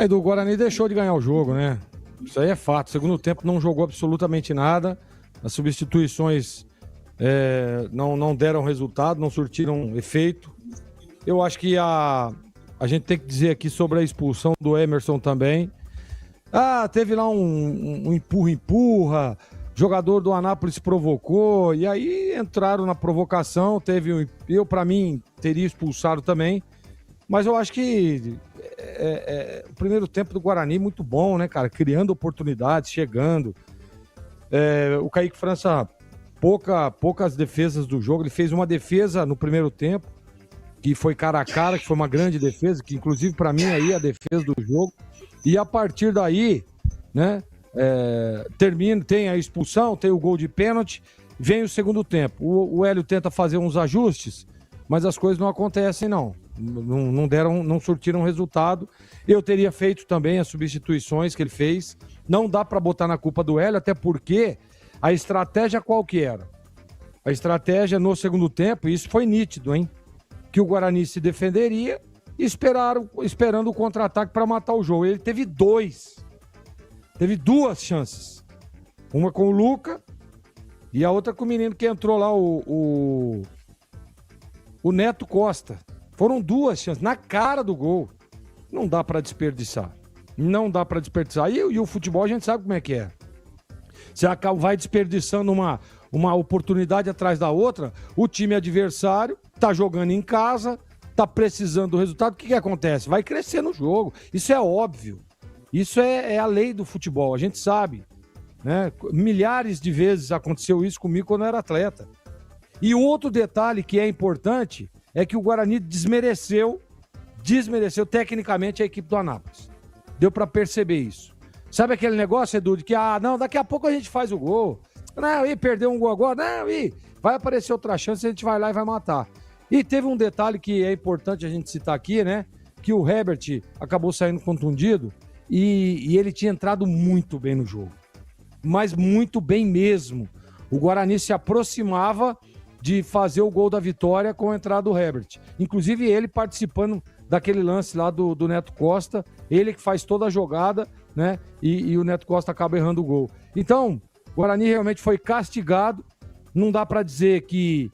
Aí do Guarani deixou de ganhar o jogo, né? Isso aí é fato. Segundo tempo não jogou absolutamente nada. As substituições não deram resultado, não surtiram efeito. Eu acho que a gente tem que dizer aqui sobre a expulsão do Emerson também. Teve lá um empurra-empurra, jogador do Anápolis provocou, e aí entraram na provocação, eu pra mim teria expulsado também, mas eu acho que o primeiro tempo do Guarani muito bom, né, cara, criando oportunidades, chegando. O Kaique França, poucas defesas do jogo, ele fez uma defesa no primeiro tempo, que foi cara a cara, que foi uma grande defesa, que inclusive pra mim aí é a defesa do jogo, e a partir daí, né, tem a expulsão, tem o gol de pênalti, vem o segundo tempo. O Hélio tenta fazer uns ajustes, mas as coisas não acontecem, não surtiram resultado. Eu teria feito também as substituições que ele fez. Não dá para botar na culpa do Hélio, até porque a estratégia qual que era? A estratégia no segundo tempo, e isso foi nítido, hein? Que o Guarani se defenderia, esperando o contra-ataque para matar o jogo. Ele teve duas chances. Uma com o Luca e a outra com o menino que entrou lá, o Neto Costa. Foram duas chances, na cara do gol. Não dá para desperdiçar. Não dá para desperdiçar. E o futebol a gente sabe como é que é. Você vai desperdiçando uma oportunidade atrás da outra, o time adversário tá jogando em casa, tá precisando do resultado, o que acontece? Vai crescer no jogo. Isso é óbvio. Isso é a lei do futebol, a gente sabe. Né? Milhares de vezes aconteceu isso comigo quando eu era atleta. E o outro detalhe que é importante é que o Guarani desmereceu tecnicamente a equipe do Anápolis. Deu pra perceber isso. Sabe aquele negócio, Edu, de que, daqui a pouco a gente faz o gol. Não, perdeu um gol agora. Não, vai aparecer outra chance, a gente vai lá e vai matar. E teve um detalhe que é importante a gente citar aqui, né? Que o Herbert acabou saindo contundido e ele tinha entrado muito bem no jogo. Mas muito bem mesmo. O Guarani se aproximava de fazer o gol da vitória com a entrada do Herbert. Inclusive ele participando daquele lance lá do Neto Costa, ele que faz toda a jogada, né? E o Neto Costa acaba errando o gol. Então, o Guarani realmente foi castigado. Não dá para dizer que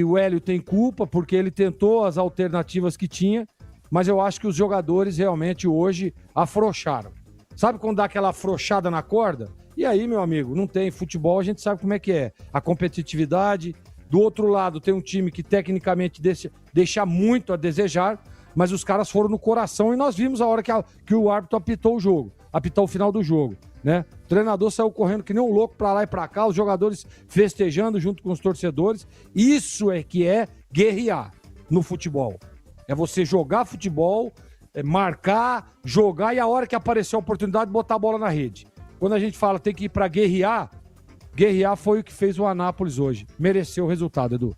o Hélio tem culpa, porque ele tentou as alternativas que tinha, mas eu acho que os jogadores realmente hoje afrouxaram. Sabe quando dá aquela afrouxada na corda? E aí, meu amigo, não tem futebol, a gente sabe como é que é. A competitividade. Do outro lado, tem um time que tecnicamente deixa muito a desejar, mas os caras foram no coração e nós vimos a hora que o árbitro apitou o jogo, apitou o final do jogo, né? O treinador saiu correndo que nem um louco pra lá e pra cá, os jogadores festejando junto com os torcedores. Isso é que é guerrear no futebol. É você jogar futebol, marcar, jogar e a hora que aparecer a oportunidade, botar a bola na rede. Quando a gente fala tem que ir pra guerrear foi o que fez o Anápolis hoje. Mereceu o resultado, Edu.